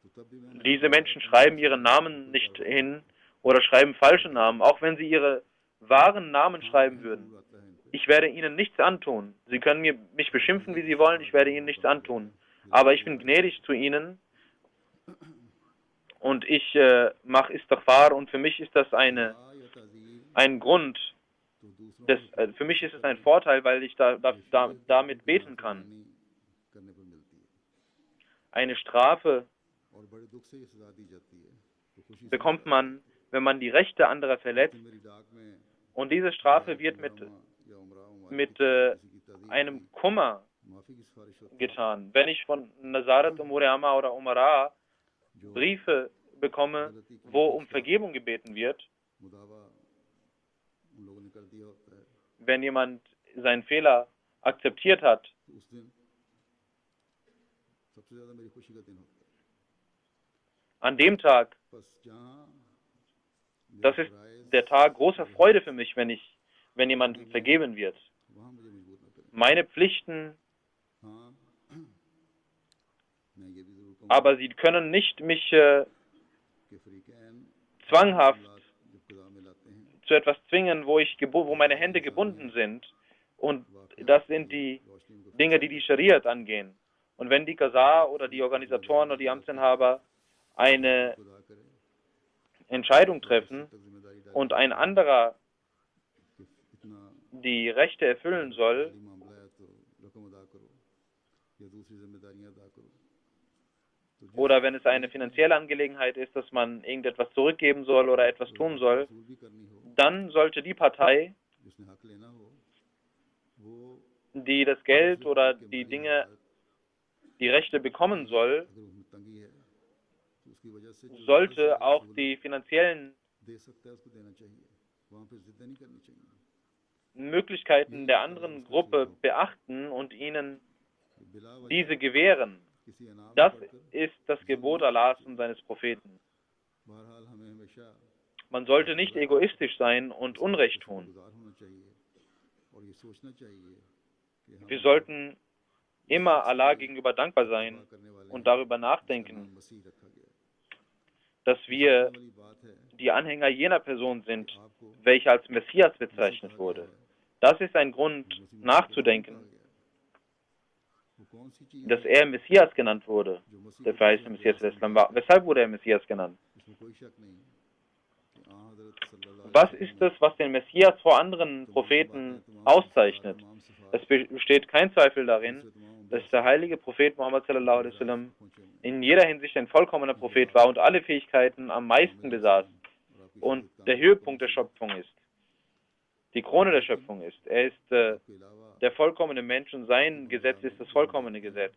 तो तब भी मैंने Diese Menschen schreiben ihren Namen nicht hin oder schreiben falsche Namen, auch wenn sie ihre wahren Namen schreiben würden. आता है इन पे Ich werde ihnen nichts antun. Sie können mich beschimpfen, wie sie wollen, ich werde ihnen nichts antun. Aber ich bin gnädig zu ihnen und ich mache Istighfar und für mich ist das या ताज़ीर ein Grund, तो दूसरों für mich ist es ein Vorteil, weil ich damit beten kann. की करने पर मिलती है Eine Strafe और बड़े दुख से ये सजा दी जाती है तो खुशी से bekommt man, wenn man die Rechte anderer verletzt, मेरी डाक में und diese Strafe wird या उमरा mit किसी की ताज़ीर einem Kummer माफ़ी की सिफारिश होती है getan. Wenn ich von Nazarat Umuriama oder Umara जो Briefe bekomme, wo um Vergebung gebeten wird, मुदावा उन लोगों ने कर दिया होता है wenn jemand seinen Fehler akzeptiert hat, तो उस दिन सबसे ज़्यादा मेरी खुशी का दिन होता है an dem Tag, बस जहाँ das ist der Tag großer Freude für mich, wenn jemandem vergeben wird. वहाँ मुझे मजबूर न करें Meine Pflichten, हाँ मैं ये भी ज़रूर कहूँगा aber sie können nicht mich कि फ़रीक़ैन zwanghaft जब क़ज़ा में लाते हैं zu etwas zwingen, wo meine Hände gebunden sind. Und das sind die रोशनी को Dinge, die die Schariat angehen. Und wenn die Qasa oder die Organisatoren oder die Amtsinhaber eine खुदा करे Entscheidung treffen तक जिम्मेदारी डाल und ein anderer कि इतना die Rechte erfüllen soll, बड़ी मामला है तो रकम अदा करो या दूसरी जिम्मेदारियां अदा करो तो जिस oder wenn es eine finanzielle Angelegenheit ist, dass man irgendetwas zurückgeben soll oder etwas tun soll, वसूल भी करनी हो dann sollte die Partei, जिसने हक लेना हो वो die das Geld oder die Dinge, die Rechte bekommen soll, अगर उसमें तंगी है तो उसकी वजह से जो sollte auch die finanziellen दे सकता है उसको देना चाहिए वहाँ पे जिद्द नहीं करनी चाहिए Möglichkeiten der anderen Gruppe beachten und ihnen बिला वजह diese gewähren. किसी अनाम Das पढ़कर ist das Gebot Allahs und seines Propheten. बहरहाल हमें हमेशा Man sollte nicht egoistisch sein und Unrecht tun. गुजार होना चाहिए और ये सोचना चाहिए कि हम Wir sollten immer Allah gegenüber dankbar sein करने वाले und darüber nachdenken, नाम मसीह रखा गया dass wir वाली बात है die Anhänger jener Person sind, आपको welche als Messias bezeichnet wurde. Das ist ein Grund nachzudenken, वो कौन सी चीज dass er Messias genannt wurde, जो मसीह der verheißene Messias des Islam war. Weshalb wurde er Messias genannt? Was ist es, was den Messias vor anderen Propheten auszeichnet? Es besteht kein Zweifel darin, dass der heilige Prophet Muhammad sallallahu alaihi wasallam in jeder Hinsicht ein vollkommener Prophet war und alle Fähigkeiten am meisten besaß und der Höhepunkt der Schöpfung ist, die Krone der Schöpfung ist. Er ist der vollkommene Mensch und sein Gesetz ist das vollkommene Gesetz.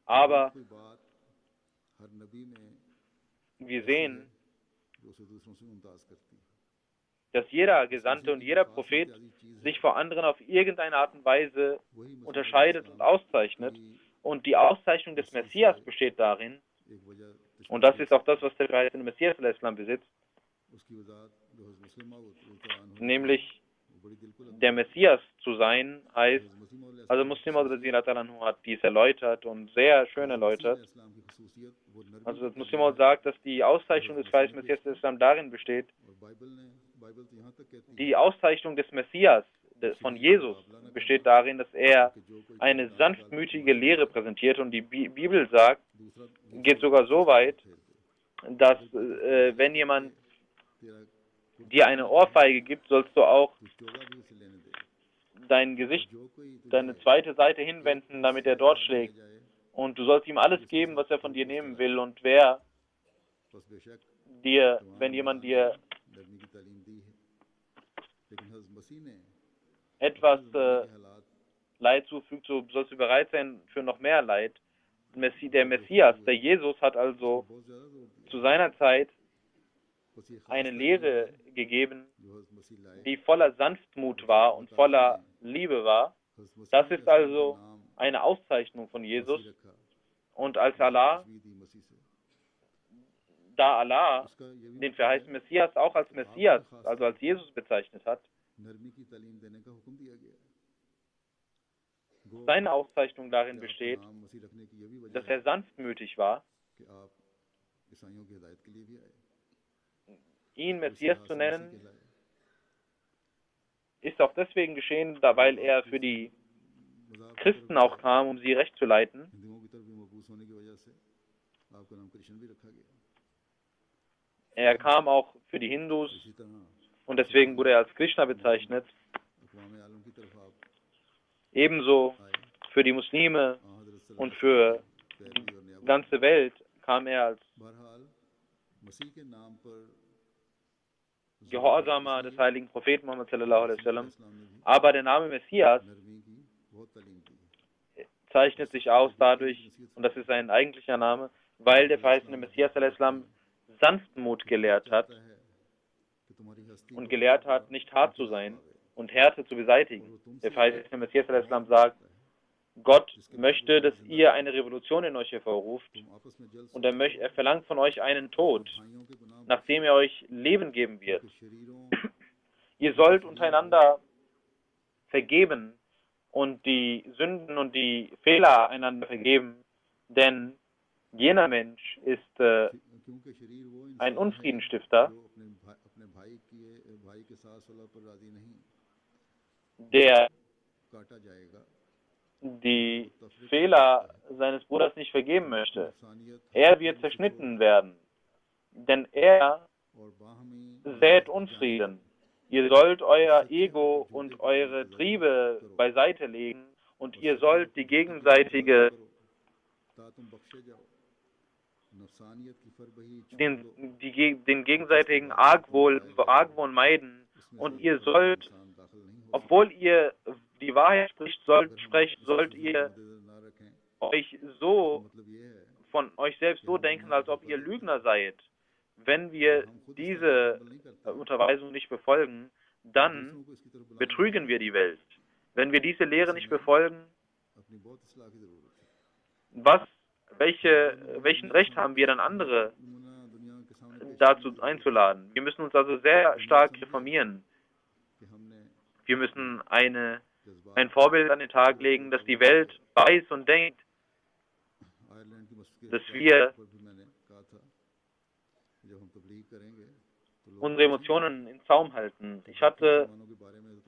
Aber wir sehen, dass jeder Gesandte und jeder Prophet sich vor anderen auf irgendeine Art und Weise unterscheidet und auszeichnet. Und die Auszeichnung des Messias besteht darin, und das ist auch das, was der verheißene Messias al-Islam besitzt, nämlich der Messias zu sein, heißt, also Muslim hat dies erläutert und sehr schön erläutert. Also das Muslim sagt, dass die Auszeichnung des verheißenen Messias al-Islam darin besteht, die Auszeichnung des Messias, von Jesus, besteht darin, dass er eine sanftmütige Lehre präsentiert und die Bibel sagt, geht sogar so weit, dass wenn jemand dir eine Ohrfeige gibt, sollst du auch dein Gesicht, deine zweite Seite hinwenden, damit er dort schlägt. Und du sollst ihm alles geben, was er von dir nehmen will. Und wenn jemand dir etwas Leid zufügt, so sollst du bereit sein für noch mehr Leid. Der Messias, der Jesus, hat also zu seiner Zeit eine Lehre gegeben, die voller Sanftmut war und voller Liebe war. Das ist also eine Auszeichnung von Jesus. Und als Allah, da Allah den verheißenen Messias auch als Messias, also als Jesus bezeichnet hat, seine Auszeichnung darin besteht, dass er sanftmütig war. Ihn Messias zu nennen, ist auch deswegen geschehen, weil er für die Christen auch kam, um sie recht zu leiten. Er kam auch für die Hindus und deswegen wurde er als Krishna bezeichnet. Ebenso für die Muslime und für die ganze Welt kam er als Gehorsamer des heiligen Propheten Muhammad sallallahu alaihi wasallam. Aber der Name Messias zeichnet sich aus dadurch, und das ist sein eigentlicher Name, weil der verheißene Messias sallallahu alaihi wasallam Sanftmut gelehrt hat und gelehrt hat, nicht hart zu sein und Härte zu beseitigen. Der verheißene Messias sallallahu alaihi wasallam sagt, Gott möchte, dass ihr eine Revolution in euch hervorruft und er verlangt von euch einen Tod, nachdem er euch Leben geben wird. Ihr sollt untereinander vergeben und die Sünden und die Fehler einander vergeben, denn jener Mensch ist ein Unfriedenstifter, der die Fehler seines Bruders nicht vergeben möchte. Er wird zerschnitten werden, denn er sät Unfrieden. Ihr sollt euer Ego und eure Triebe beiseite legen und ihr sollt den gegenseitigen Argwohn meiden und ihr sollt, obwohl ihr die Wahrheit sprecht, sollt ihr euch so von euch selbst so denken, als ob ihr Lügner seid. Wenn wir diese Unterweisung nicht befolgen, dann betrügen wir die Welt. Wenn wir diese Lehre nicht befolgen, welchen Recht haben wir dann andere dazu einzuladen? Wir müssen uns also sehr stark reformieren. Wir müssen ein Vorbild an den Tag legen, dass die Welt weiß und denkt, dass wir unsere Emotionen in Zaum halten. Ich hatte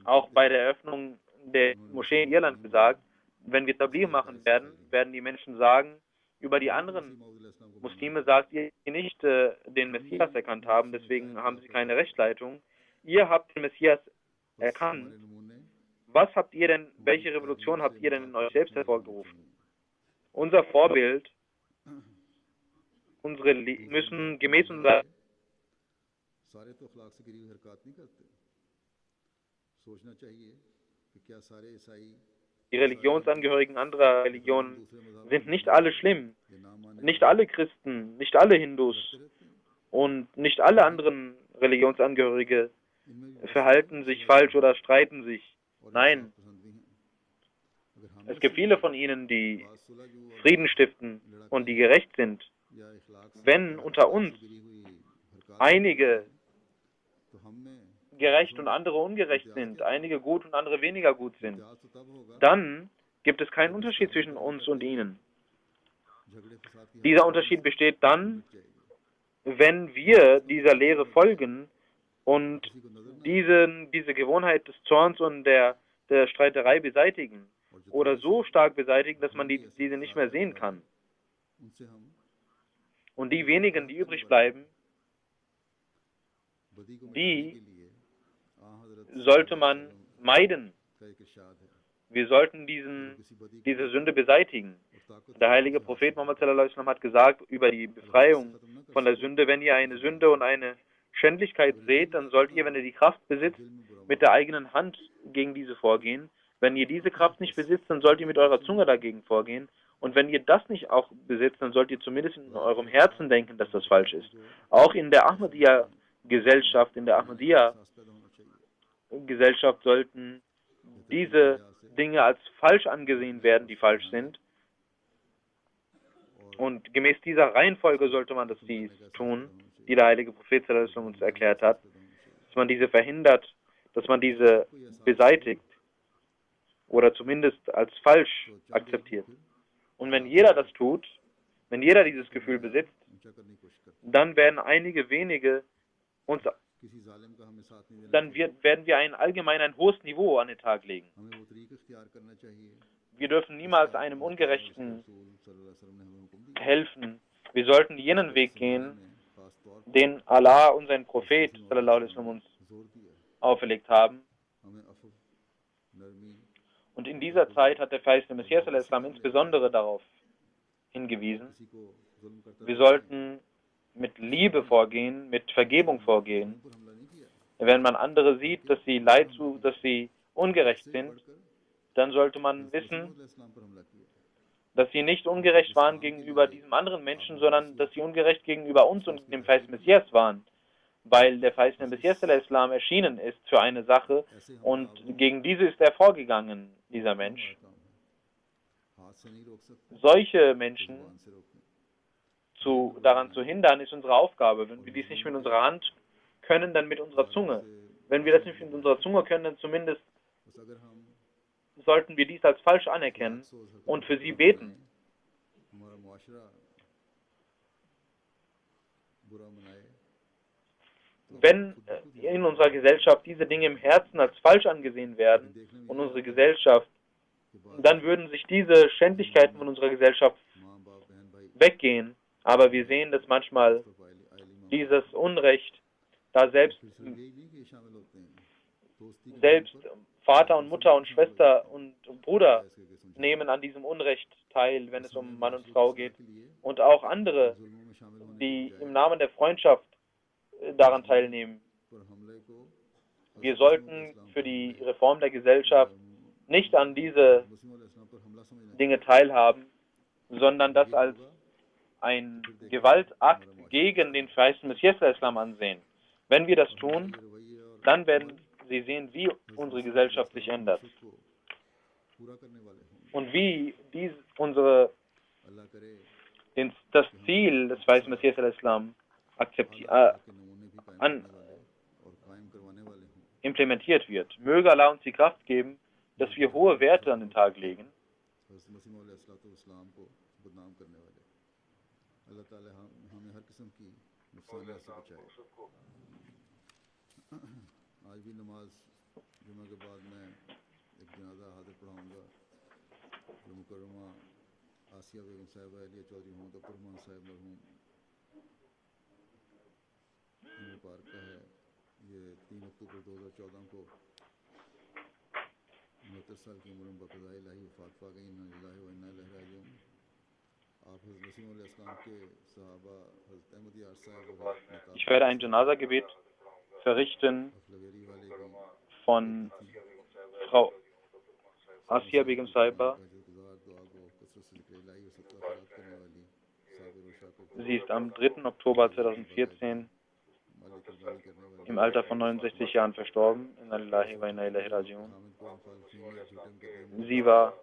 auch bei der Eröffnung der Moschee in Irland gesagt, wenn wir Tabligh machen werden, werden die Menschen sagen, Über die anderen Muslime sagt ihr nicht den Messias erkannt haben, deswegen haben sie keine Rechtleitung. Ihr habt den Messias erkannt. Was habt ihr denn, welche Revolution habt ihr denn in euch selbst hervorgerufen? Unser Vorbild, müssen gemäß unserer सारे तो अखलाक से गिरी हुई हरकत नहीं करते सोचना चाहिए कि क्या सारे ईसाई die Religionsangehörigen anderer Religionen sind nicht alle schlimm. Nicht alle Christen, nicht alle Hindus und nicht alle anderen Religionsangehörige verhalten sich falsch oder streiten sich. Nein, es gibt viele von ihnen, die Frieden stiften und die gerecht sind. Wenn unter uns einige gerecht und andere ungerecht sind, einige gut und andere weniger gut sind, dann gibt es keinen Unterschied zwischen uns und ihnen. Dieser Unterschied besteht dann, wenn wir dieser Lehre folgen und diese Gewohnheit des Zorns und der Streiterei beseitigen oder so stark beseitigen, dass man diese nicht mehr sehen kann. Und die wenigen, die übrig bleiben, die sollte man meiden. Wir sollten diese Sünde beseitigen. Der heilige Prophet Muhammad sallallahu alaihi wasallam hat gesagt über die Befreiung von der Sünde: Wenn ihr eine Sünde und eine Schändlichkeit seht, dann sollt ihr, wenn ihr die Kraft besitzt, mit der eigenen Hand gegen diese vorgehen. Wenn ihr diese Kraft nicht besitzt, dann sollt ihr mit eurer Zunge dagegen vorgehen. Und wenn ihr das nicht auch besitzt, dann sollt ihr zumindest in eurem Herzen denken, dass das falsch ist. Auch in der Ahmadiyya-Gesellschaft, in der Ahmadiyya-Gesellschaft sollten diese Dinge als falsch angesehen werden, die falsch sind. Und gemäß dieser Reihenfolge sollte man das dies tun, die der heilige Prophet sallallahu alaihi wasallam uns erklärt hat, dass man diese verhindert, dass man diese beseitigt oder zumindest als falsch akzeptiert. Und wenn jeder das tut, wenn jeder dieses Gefühl besitzt, dann werden einige wenige uns, werden wir allgemein ein hohes Niveau an den Tag legen. Wir dürfen niemals einem Ungerechten helfen. Wir sollten jenen Weg gehen, den Allah und sein Prophet sallallahu alaihi wasallam uns auferlegt haben. Und in dieser Zeit hat der verheißene Messias sallallahu alaihi wasallam insbesondere darauf hingewiesen, wir sollten mit Liebe vorgehen, mit Vergebung vorgehen. Wenn man andere sieht, dass sie ungerecht sind, dann sollte man wissen, dass sie nicht ungerecht waren gegenüber diesem anderen Menschen, sondern dass sie ungerecht gegenüber uns und dem verheißenen Messias waren. Weil der verheißene Messias al-Islam erschienen ist für eine Sache und gegen diese ist er vorgegangen, dieser Mensch. Solche Menschen daran zu hindern, ist unsere Aufgabe. Wenn wir dies nicht mit unserer Hand können, dann mit unserer Zunge. Wenn wir das nicht mit unserer Zunge können, dann zumindest sollten wir dies als falsch anerkennen und für sie beten. Wenn in unserer Gesellschaft diese Dinge im Herzen als falsch angesehen werden und unsere Gesellschaft, dann würden sich diese Schändlichkeiten von unserer Gesellschaft weggehen. Aber wir sehen, dass manchmal dieses Unrecht, da selbst Vater und Mutter und Schwester und Bruder nehmen an diesem Unrecht teil, wenn es um Mann und Frau geht. Und auch andere, die im Namen der Freundschaft daran teilnehmen. Wir sollten für die Reform der Gesellschaft nicht an diese Dinge teilhaben, sondern das als ein Gewaltakt gegen den verheißenen Messias al-Islam ansehen. Wenn wir das tun, dann werden Sie sehen, wie unsere Gesellschaft sich ändert. Und wie das Ziel des verheißenen Messias al-Islam implementiert wird. Möge Allah uns die Kraft geben, dass wir hohe Werte an den Tag legen. आज भी नमाज जुमा के बाद मैं एक जनाजा हाजिर पढ़ाऊँगा जो मुकर्रमा आसिया बेगम साहिबा, एलिया चौधरी मोहम्मद अब्दुर्रहमान साहब मरहूम मुबारक का है। ये 3 अक्टूबर 2014 को 69 साल की उम्र में बक़ज़ा इलाही वफ़ात पा गई। इन्ना लिल्लाहि व इन्ना इलैहि राजिऊन। आप हज़रत मसीह मौऊद अलैहिस्सलाम के सहाबा हज़रत अहमद यार साहब और Ich werde ein Janaza-Gebet verrichten अफलवेरी वाले की von Frau Asia Begum Saiba. Sie ist am 3. Oktober 2014 im Alter von 69 Jahren verstorben. Inna lillahi wa inna ilaihi raji'un. Sie war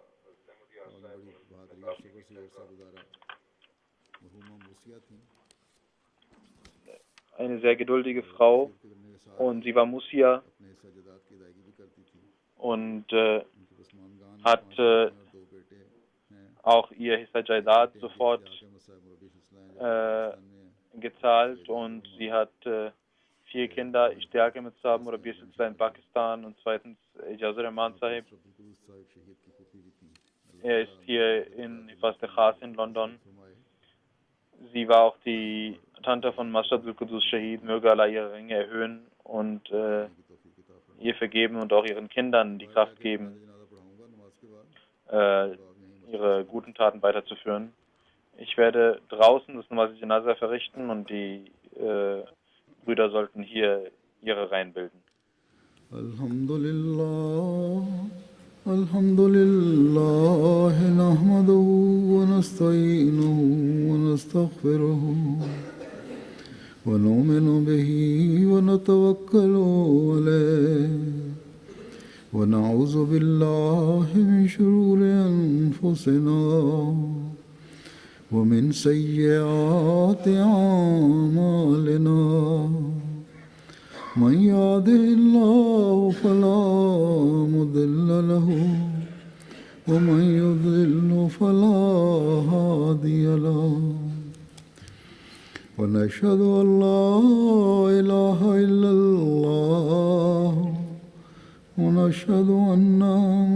eine sehr geduldige Frau und sie war Musia und hat auch ihr Hissa Jaidat sofort gezahlt und sie hat 4 Kinder, Ishtiaq Ahmed Sahib, Murabbi Silsila in Pakistan und zweitens Ijaz Rahman Sahib. Er ist hier in Hifaz-e Khas in London. Sie war auch die Tante von Masjid al-Qudus Shahid, möge Allah ihre Ringe erhöhen und ihr vergeben und auch ihren Kindern die Kraft geben, ihre guten Taten weiterzuführen. Ich werde draußen das Namaz Janaza verrichten und die Brüder sollten hier ihre Reihen bilden. Alhamdulillah, nahmaduhu wa nasta'inuhu wa nastaghfiruhu wa nu'minu bihi wa natawakkalu alayhi wa na'udhu billahi min shururi anfusina ومن سيئات أعمالنا من يهده الله فلا مضل له ومن يضلل فلا هادي له ونشهد أن لا إله إلا الله ونشهد أن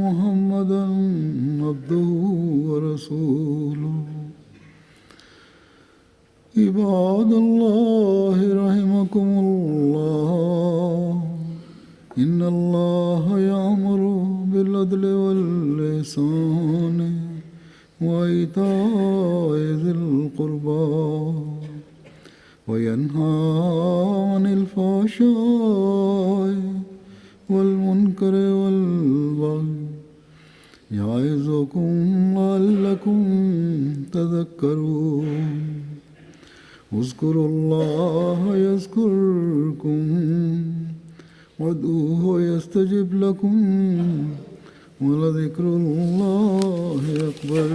محمدا عبده ورسوله عباد الله رحمكم الله إن الله يأمر بالعدل والإحسان وإيتاء ذي القربى وينهى عن الفحشاء والمنكر والبغي يعظكم لعلكم تذكرون اذكروا الله يذكركم وادعوه يستجب لكم ولذكر الله أكبر